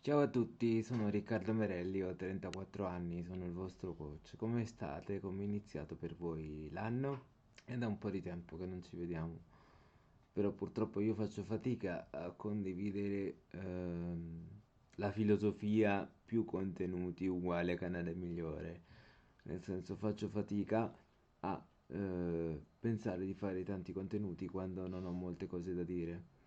Ciao a tutti, sono Riccardo Merelli, ho 34 anni, sono il vostro coach. Come state? Come è iniziato per voi l'anno? È da un po' di tempo che non ci vediamo, però purtroppo io faccio fatica a condividere la filosofia più contenuti uguale canale migliore. Nel senso faccio fatica a pensare di fare tanti contenuti quando non ho molte cose da dire.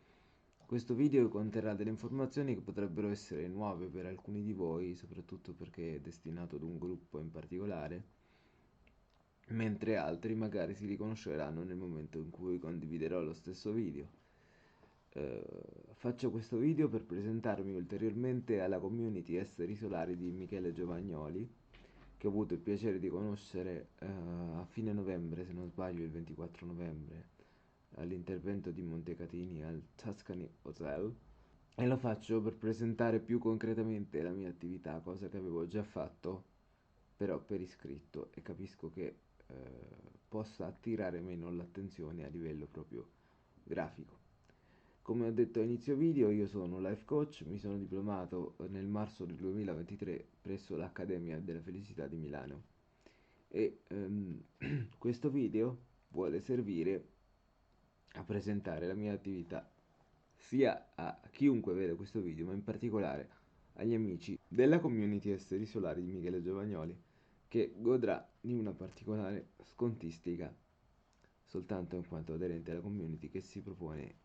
Questo video conterrà delle informazioni che potrebbero essere nuove per alcuni di voi, soprattutto perché è destinato ad un gruppo in particolare, mentre altri magari si riconosceranno nel momento in cui condividerò lo stesso video. Eh, Faccio questo video per presentarmi ulteriormente alla community Esseri Solari di Michele Giovagnoli, che ho avuto il piacere di conoscere a fine novembre, se non sbaglio il 24 novembre, all'intervento di Montecatini al Tuscany Hotel. E lo faccio per presentare più concretamente la mia attività, cosa che avevo già fatto, però per iscritto, e capisco che possa attirare meno l'attenzione a livello proprio grafico. Come ho detto a inizio video, io sono un life coach, mi sono diplomato nel marzo del 2023 presso l'Accademia della Felicità di Milano e questo video vuole servire a presentare la mia attività sia a chiunque vede questo video, ma in particolare agli amici della community Esteri Solari di Michele Giovagnoli, che godrà di una particolare scontistica soltanto in quanto aderente alla community, che si propone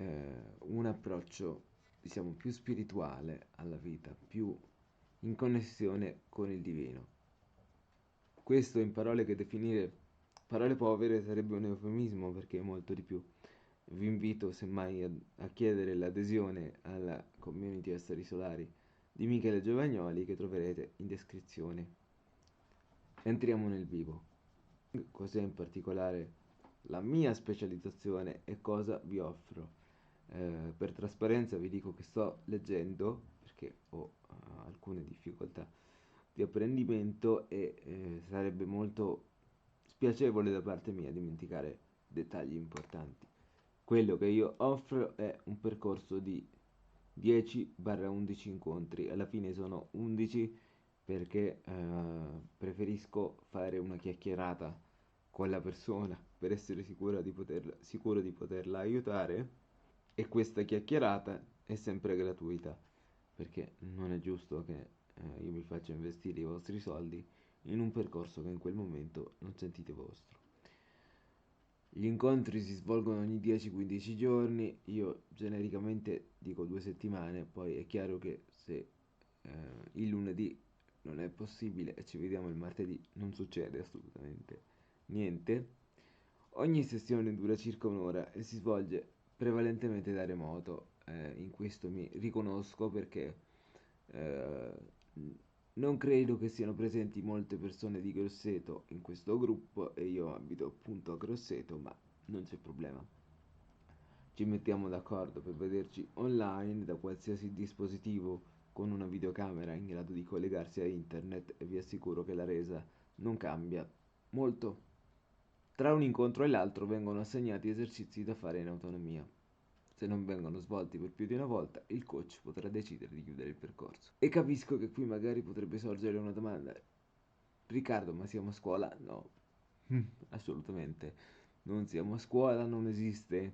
un approccio, diciamo, più spirituale alla vita, più in connessione con il divino. Questo in parole che definire parole povere sarebbe un eufemismo, perché è molto di più. Vi invito semmai a chiedere l'adesione alla community Esseri Solari di Michele Giovagnoli, che troverete in descrizione. Entriamo nel vivo. Cos'è in particolare la mia specializzazione e cosa vi offro? Per trasparenza vi dico che sto leggendo perché ho alcune difficoltà di apprendimento e sarebbe molto spiacevole da parte mia dimenticare dettagli importanti. Quello che io offro è un percorso di 10-11 incontri, alla fine sono 11 perché preferisco fare una chiacchierata con la persona per essere sicuro di poterla aiutare, e questa chiacchierata è sempre gratuita perché non è giusto che io mi faccia investire i vostri soldi in un percorso che in quel momento non sentite vostro. Gli incontri si svolgono ogni 10-15 giorni, io genericamente dico 2 settimane, poi è chiaro che se il lunedì non è possibile e ci vediamo il martedì, non succede assolutamente niente. Ogni sessione dura circa un'ora e si svolge prevalentemente da remoto. In questo mi riconosco perché eh, non credo che siano presenti molte persone di Grosseto in questo gruppo e io abito appunto a Grosseto, ma non c'è problema. Ci mettiamo d'accordo per vederci online da qualsiasi dispositivo con una videocamera in grado di collegarsi a internet, e vi assicuro che la resa non cambia molto. Tra un incontro e l'altro vengono assegnati esercizi da fare in autonomia. Se non vengono svolti per più di una volta, il coach potrà decidere di chiudere il percorso. E capisco che qui magari potrebbe sorgere una domanda. Riccardo, ma siamo a scuola? No, assolutamente. Non siamo a scuola, non esiste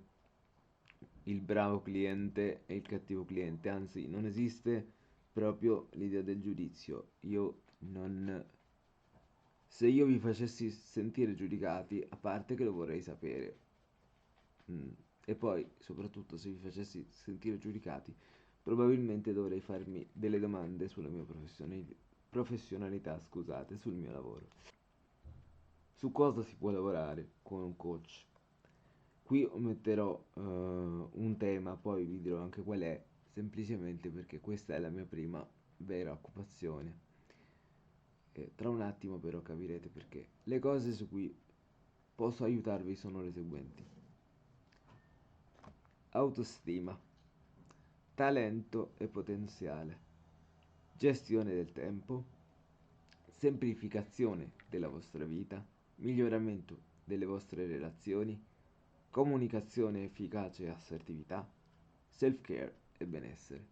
il bravo cliente e il cattivo cliente, anzi non esiste proprio l'idea del giudizio. Io non... Se io vi facessi sentire giudicati, a parte che lo vorrei sapere, e poi soprattutto se vi facessi sentire giudicati, probabilmente dovrei farmi delle domande sulla mia professionalità, scusate, sul mio lavoro. Su cosa si può lavorare con un coach? Qui ometterò un tema, poi vi dirò anche qual è, semplicemente perché questa è la mia prima vera occupazione. E tra un attimo però capirete perché. Le cose su cui posso aiutarvi sono le seguenti: autostima, talento e potenziale, gestione del tempo, semplificazione della vostra vita, miglioramento delle vostre relazioni, comunicazione efficace e assertività, self-care e benessere.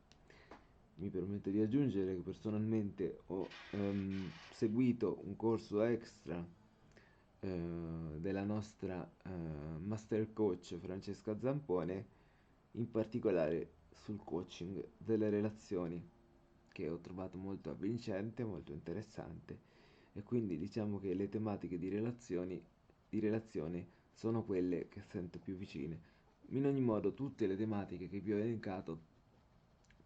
mi permetto di aggiungere che personalmente ho seguito un corso extra della nostra master coach Francesca Zampone, in particolare sul coaching delle relazioni, che ho trovato molto avvincente, molto interessante, e quindi diciamo che le tematiche di relazione sono quelle che sento più vicine. In ogni modo, tutte le tematiche che vi ho elencato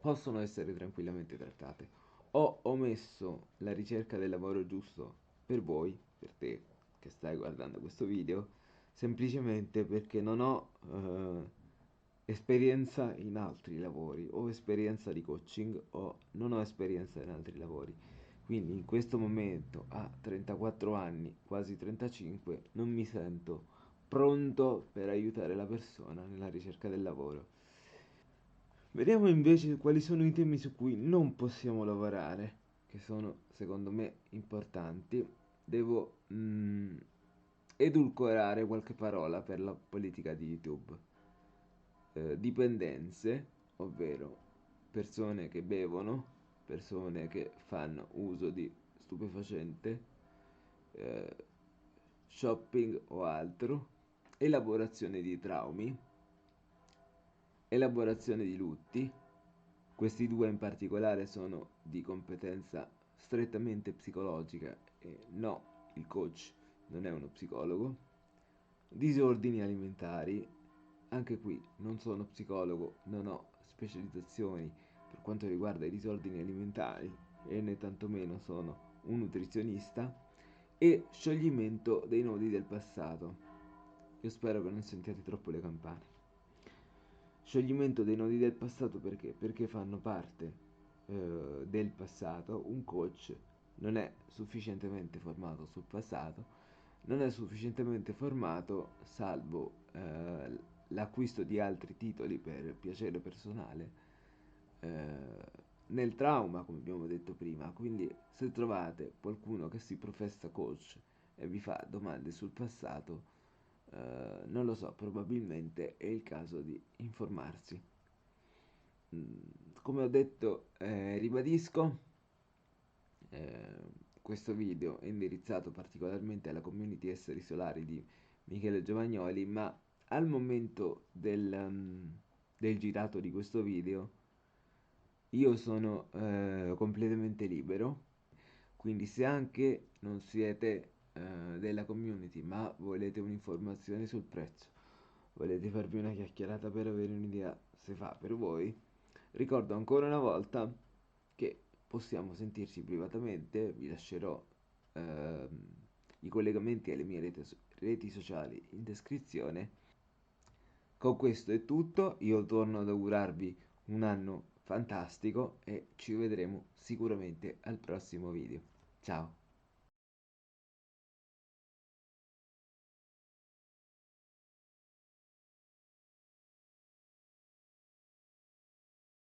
possono essere tranquillamente trattate. Ho omesso la ricerca del lavoro giusto per voi, per te che stai guardando questo video, semplicemente perché non ho esperienza in altri lavori, o esperienza di coaching, o non ho esperienza in altri lavori. Quindi in questo momento, a 34 anni, quasi 35, non mi sento pronto per aiutare la persona nella ricerca del lavoro. Vediamo invece quali sono i temi su cui non possiamo lavorare, che sono secondo me importanti. Devo edulcorare qualche parola per la politica di YouTube. Dipendenze, ovvero persone che bevono, persone che fanno uso di stupefacente, eh, shopping o altro, elaborazione di traumi, elaborazione di lutti. Questi due in particolare sono di competenza strettamente psicologica e no, il coach non è uno psicologo. Disordini alimentari, anche qui non sono psicologo, non ho specializzazioni per quanto riguarda i disordini alimentari e né tantomeno sono un nutrizionista. E scioglimento dei nodi del passato. Io spero che non sentiate troppo le campane. Scioglimento dei nodi del passato perché? Perché fanno parte del passato. Un coach non è sufficientemente formato sul passato, non è sufficientemente formato, salvo l'acquisto di altri titoli per piacere personale, nel trauma, come abbiamo detto prima. Quindi se trovate qualcuno che si professa coach e vi fa domande sul passato, non lo so, probabilmente è il caso di informarsi. Come ho detto, ribadisco, questo video è indirizzato particolarmente alla community esseri solari di Michele Giovagnoli, ma al momento del girato di questo video io sono completamente libero, quindi se anche non siete della community ma volete un'informazione sul prezzo, volete farvi una chiacchierata per avere un'idea se fa per voi, ricordo ancora una volta che possiamo sentirci privatamente. Vi lascerò ehm, i collegamenti alle mie reti sociali in descrizione. Con questo è tutto, io torno ad augurarvi un anno fantastico e ci vedremo sicuramente al prossimo video. Ciao!